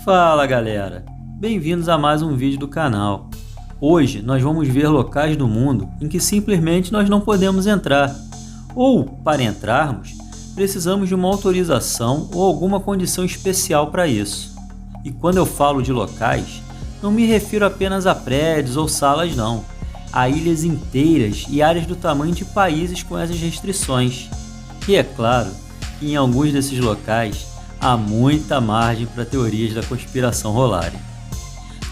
Fala galera, bem-vindos a mais um vídeo do canal. Hoje nós vamos ver locais do mundo em que simplesmente nós não podemos entrar, ou para entrarmos precisamos de uma autorização ou alguma condição especial para isso. E quando eu falo de locais, não me refiro apenas a prédios ou salas não, a ilhas inteiras e áreas do tamanho de países com essas restrições. E é claro que em alguns desses locais há muita margem para teorias da conspiração rolarem.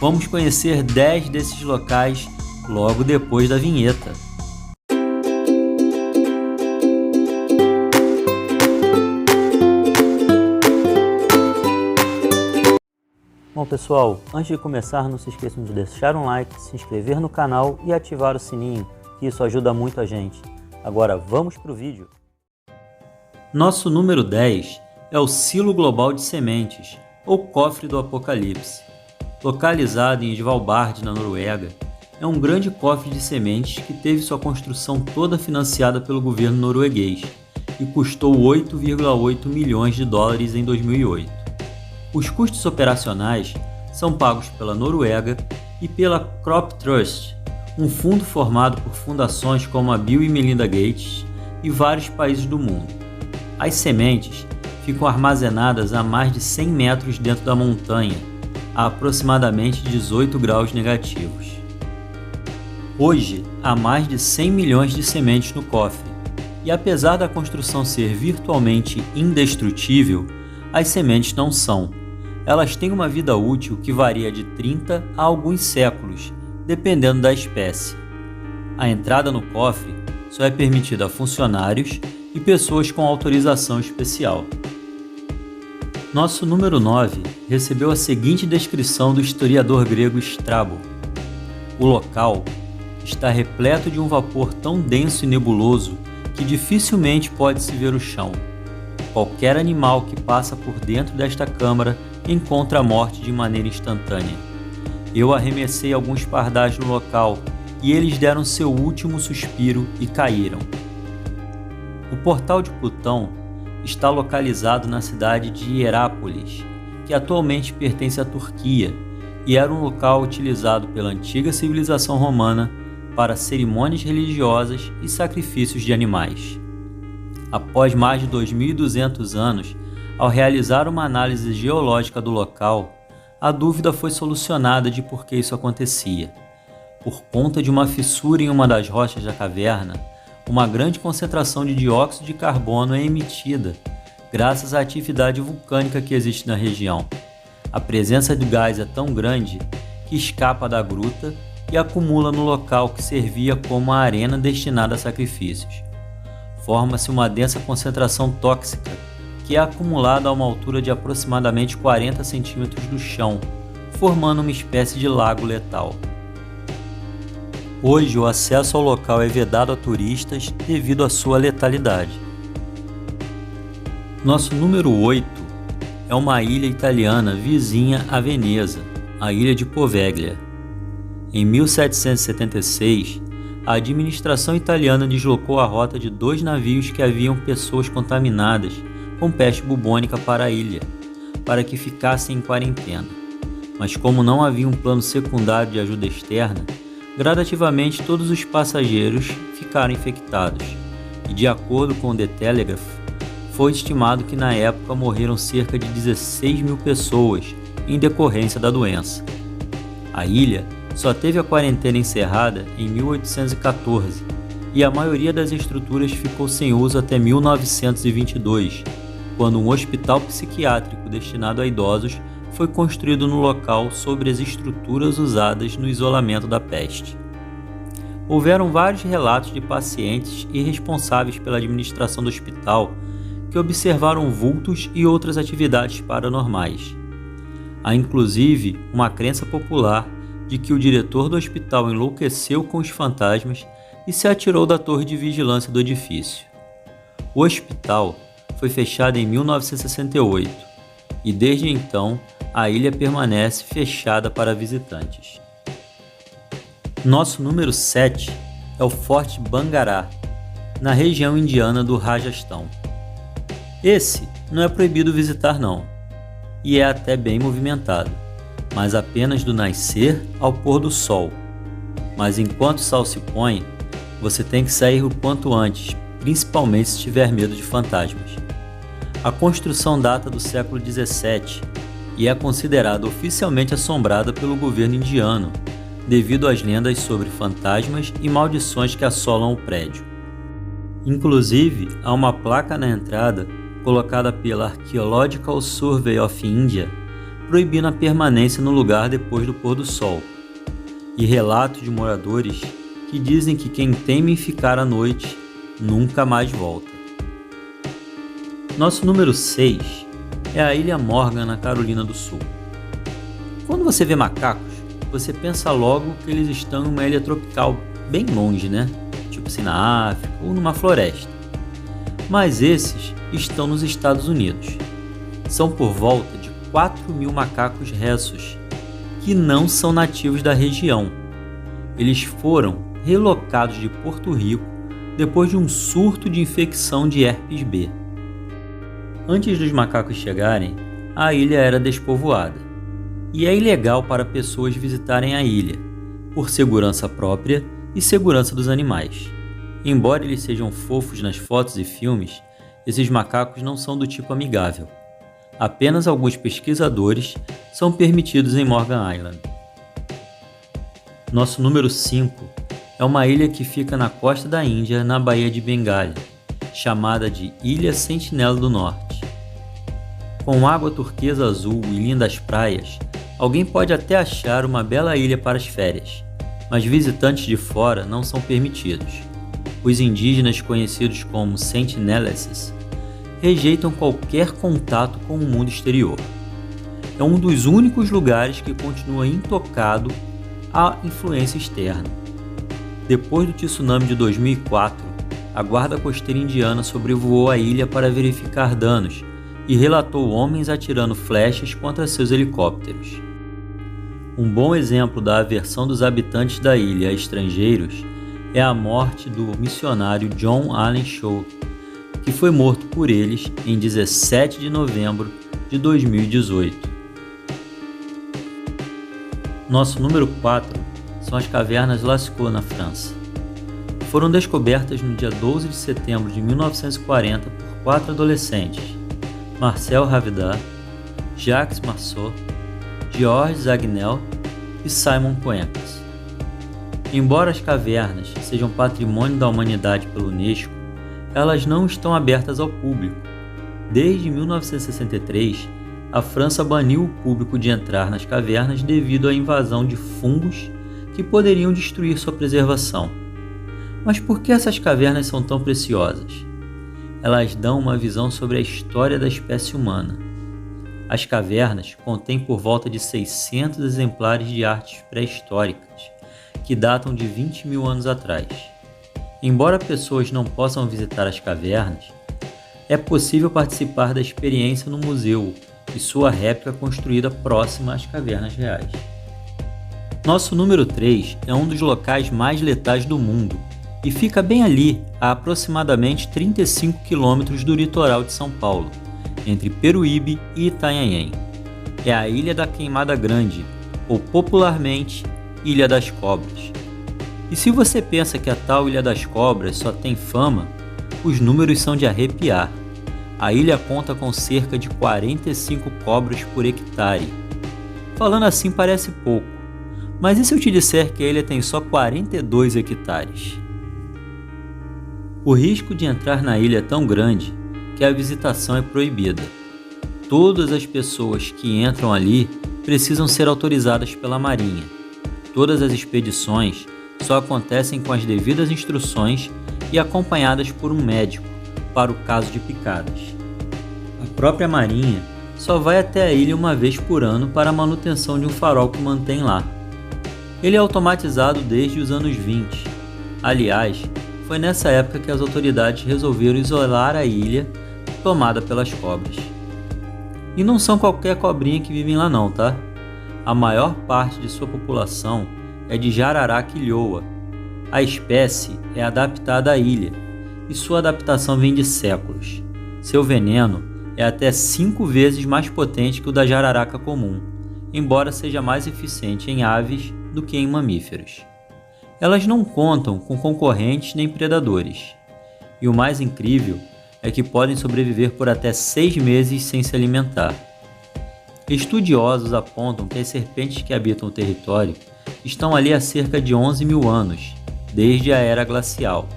Vamos conhecer 10 desses locais logo depois da vinheta. Bom pessoal, antes de começar não se esqueçam de deixar um like, se inscrever no canal e ativar o sininho, que isso ajuda muito a gente. Agora vamos para o vídeo. Nosso número 10 é o Silo Global de Sementes, ou Cofre do Apocalipse. Localizado em Svalbard, na Noruega, é um grande cofre de sementes que teve sua construção toda financiada pelo governo norueguês e custou 8,8 milhões de dólares em 2008. Os custos operacionais são pagos pela Noruega e pela Crop Trust, um fundo formado por fundações como a Bill e Melinda Gates e vários países do mundo. As sementes ficam armazenadas a mais de 100 metros dentro da montanha, a aproximadamente 18 graus negativos. Hoje, há mais de 100 milhões de sementes no cofre, e apesar da construção ser virtualmente indestrutível, as sementes não são. Elas têm uma vida útil que varia de 30 a alguns séculos, dependendo da espécie. A entrada no cofre só é permitida a funcionários e pessoas com autorização especial. Nosso número 9 recebeu a seguinte descrição do historiador grego Strabo. O local está repleto de um vapor tão denso e nebuloso que dificilmente pode-se ver o chão. Qualquer animal que passa por dentro desta câmara encontra a morte de maneira instantânea. Eu arremessei alguns pardais no local e eles deram seu último suspiro e caíram. O portal de Plutão está localizado na cidade de Hierápolis, que atualmente pertence à Turquia e era um local utilizado pela antiga civilização romana para cerimônias religiosas e sacrifícios de animais. Após mais de 2.200 anos, ao realizar uma análise geológica do local, a dúvida foi solucionada de por que isso acontecia. Por conta de uma fissura em uma das rochas da caverna, uma grande concentração de dióxido de carbono é emitida, graças à atividade vulcânica que existe na região. A presença de gás é tão grande que escapa da gruta e acumula no local que servia como a arena destinada a sacrifícios. Forma-se uma densa concentração tóxica que é acumulada a uma altura de aproximadamente 40 centímetros do chão, formando uma espécie de lago letal. Hoje, o acesso ao local é vedado a turistas devido à sua letalidade. Nosso número 8 é uma ilha italiana vizinha a Veneza, a ilha de Poveglia. Em 1776, a administração italiana deslocou a rota de 2 navios que haviam pessoas contaminadas com peste bubônica para a ilha, para que ficassem em quarentena. Mas como não havia um plano secundário de ajuda externa, gradativamente todos os passageiros ficaram infectados, e de acordo com o The Telegraph, foi estimado que na época morreram cerca de 16 mil pessoas em decorrência da doença. A ilha só teve a quarentena encerrada em 1814, e a maioria das estruturas ficou sem uso até 1922, quando um hospital psiquiátrico destinado a idosos foi construído no local sobre as estruturas usadas no isolamento da peste. Houveram vários relatos de pacientes e responsáveis pela administração do hospital que observaram vultos e outras atividades paranormais. Há inclusive uma crença popular de que o diretor do hospital enlouqueceu com os fantasmas e se atirou da torre de vigilância do edifício. O hospital foi fechado em 1968 e desde então a ilha permanece fechada para visitantes. Nosso número 7 é o Forte Bangará, na região indiana do Rajastão. Esse não é proibido visitar não. e é até bem movimentado, mas apenas do nascer ao pôr do sol. Mas enquanto o sol se põe, você tem que sair o quanto antes, principalmente se tiver medo de fantasmas. A construção data do século XVII e é considerada oficialmente assombrada pelo governo indiano, devido às lendas sobre fantasmas e maldições que assolam o prédio. Inclusive, há uma placa na entrada colocada pela Archaeological Survey of India, proibindo a permanência no lugar depois do pôr do sol, e relatos de moradores que dizem que quem teme ficar à noite nunca mais volta. Nosso número 6 é a Ilha Morgan, na Carolina do Sul. Quando você vê macacos, você pensa logo que eles estão em uma ilha tropical bem longe, né? Tipo assim na África ou numa floresta. Mas esses estão nos Estados Unidos. São por volta de 4.000 macacos rhesus, que não são nativos da região. Eles foram relocados de Porto Rico depois de um surto de infecção de herpes B. Antes dos macacos chegarem, a ilha era despovoada, e é ilegal para pessoas visitarem a ilha, por segurança própria e segurança dos animais. Embora eles sejam fofos nas fotos e filmes, esses macacos não são do tipo amigável. Apenas alguns pesquisadores são permitidos em Morgan Island. Nosso número 5 é uma ilha que fica na costa da Índia, na Baía de Bengali, chamada de Ilha Sentinela do Norte. Com água turquesa azul e lindas praias, alguém pode até achar uma bela ilha para as férias, mas visitantes de fora não são permitidos. Os indígenas, conhecidos como Sentinelenses, rejeitam qualquer contato com o mundo exterior. É um dos únicos lugares que continua intocado à influência externa. Depois do tsunami de 2004, a Guarda Costeira Indiana sobrevoou a ilha para verificar danos e relatou homens atirando flechas contra seus helicópteros. Um bom exemplo da aversão dos habitantes da ilha a estrangeiros é a morte do missionário John Allen Shaw, que foi morto por eles em 17 de novembro de 2018. Nosso número 4 são as cavernas Lascaux, na França. Foram descobertas no dia 12 de setembro de 1940 por 4 adolescentes, Marcel Havidar, Jacques Marceau, Georges Agnel e Simon Coencas. Embora as cavernas sejam patrimônio da humanidade pela Unesco, elas não estão abertas ao público. Desde 1963, a França baniu o público de entrar nas cavernas devido à invasão de fungos que poderiam destruir sua preservação. Mas por que essas cavernas são tão preciosas? Elas dão uma visão sobre a história da espécie humana. As cavernas contêm por volta de 600 exemplares de artes pré-históricas, que datam de 20.000 anos atrás. Embora pessoas não possam visitar as cavernas, é possível participar da experiência no museu e sua réplica construída próxima às cavernas reais. Nosso número 3 é um dos locais mais letais do mundo e fica bem ali, a aproximadamente 35 quilômetros do litoral de São Paulo, entre Peruíbe e Itanhaém. É a Ilha da Queimada Grande, ou popularmente Ilha das Cobras. E se você pensa que a tal Ilha das Cobras só tem fama, os números são de arrepiar. A ilha conta com cerca de 45 cobras por hectare. Falando assim parece pouco, mas e se eu te disser que a ilha tem só 42 hectares? O risco de entrar na ilha é tão grande que a visitação é proibida. Todas as pessoas que entram ali precisam ser autorizadas pela Marinha. Todas as expedições só acontecem com as devidas instruções e acompanhadas por um médico, para o caso de picadas. A própria Marinha só vai até a ilha uma vez por ano para a manutenção de um farol que mantém lá. Ele é automatizado desde os anos 20. Aliás, foi nessa época que as autoridades resolveram isolar a ilha tomada pelas cobras. E não são qualquer cobrinha que vivem lá não, tá? A maior parte de sua população é de jararaca-ilhoa. A espécie é adaptada à ilha, e sua adaptação vem de séculos. Seu veneno é até 5 vezes mais potente que o da jararaca comum, embora seja mais eficiente em aves do que em mamíferos. Elas não contam com concorrentes nem predadores, e o mais incrível é que podem sobreviver por até 6 meses sem se alimentar. Estudiosos apontam que as serpentes que habitam o território estão ali há cerca de 11 mil anos, desde a era glacial.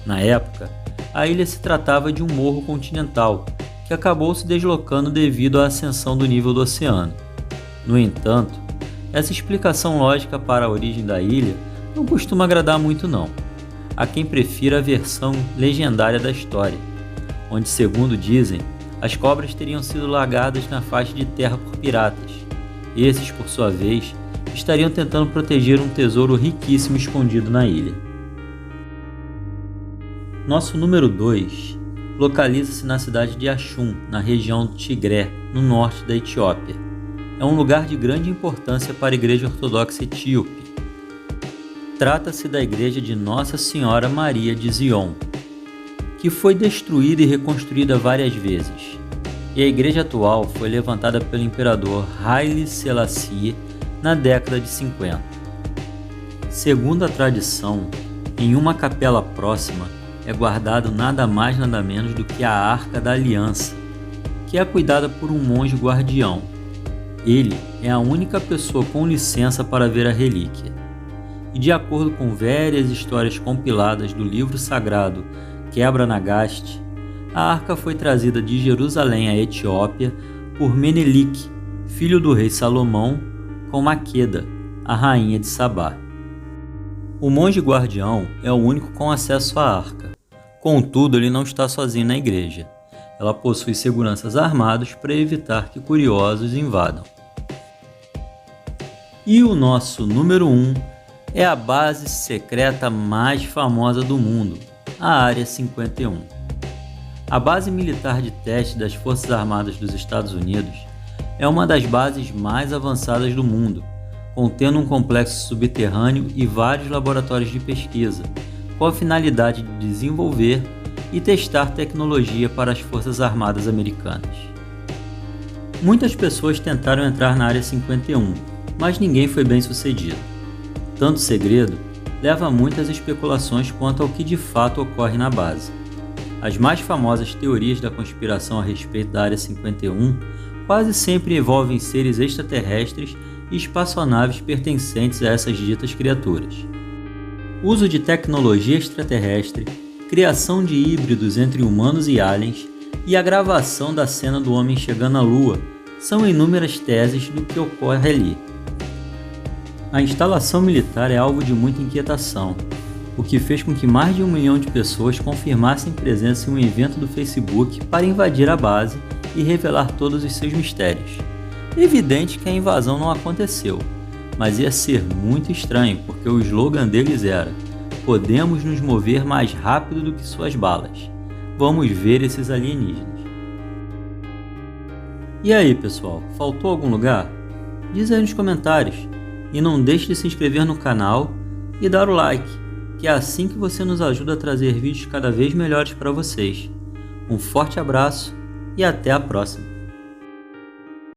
Na época, a ilha se tratava de um morro continental que acabou se deslocando devido à ascensão do nível do oceano. No entanto, essa explicação lógica para a origem da ilha não costuma agradar muito não. Há quem prefira a versão legendária da história, onde, segundo dizem, as cobras teriam sido largadas na faixa de terra por piratas. Esses, por sua vez, estariam tentando proteger um tesouro riquíssimo escondido na ilha. Nosso número 2 localiza-se na cidade de Axum, na região do Tigré, no norte da Etiópia. É um lugar de grande importância para a Igreja Ortodoxa Etíope. Trata-se da igreja de Nossa Senhora Maria de Zion, que foi destruída e reconstruída várias vezes. E a igreja atual foi levantada pelo imperador Haile Selassie na década de 50. Segundo a tradição, em uma capela próxima é guardado nada mais nada menos do que a Arca da Aliança, que é cuidada por um monge guardião. Ele é a única pessoa com licença para ver a relíquia. E de acordo com várias histórias compiladas do livro sagrado Quebra Nagast, a arca foi trazida de Jerusalém à Etiópia por Menelik, filho do rei Salomão, com Maqueda, a rainha de Sabá. O monge guardião é o único com acesso à arca. Contudo, ele não está sozinho na igreja. Ela possui seguranças armados para evitar que curiosos invadam. E o nosso número 1 é a base secreta mais famosa do mundo, a Área 51. A base militar de teste das Forças Armadas dos Estados Unidos é uma das bases mais avançadas do mundo, contendo um complexo subterrâneo e vários laboratórios de pesquisa, com a finalidade de desenvolver e testar tecnologia para as Forças Armadas americanas. Muitas pessoas tentaram entrar na Área 51, mas ninguém foi bem sucedido. Tanto segredo leva a muitas especulações quanto ao que de fato ocorre na base. As mais famosas teorias da conspiração a respeito da Área 51 quase sempre envolvem seres extraterrestres e espaçonaves pertencentes a essas ditas criaturas. Uso de tecnologia extraterrestre, criação de híbridos entre humanos e aliens e a gravação da cena do homem chegando à Lua são inúmeras teses do que ocorre ali. A instalação militar é alvo de muita inquietação, o que fez com que mais de 1 milhão de pessoas confirmassem presença em um evento do Facebook para invadir a base e revelar todos os seus mistérios. É evidente que a invasão não aconteceu, mas ia ser muito estranho porque o slogan deles era: "Podemos nos mover mais rápido do que suas balas. Vamos ver esses alienígenas." E aí, pessoal, faltou algum lugar? Diz aí nos comentários. E não deixe de se inscrever no canal e dar o like, que é assim que você nos ajuda a trazer vídeos cada vez melhores para vocês. Um forte abraço e até a próxima!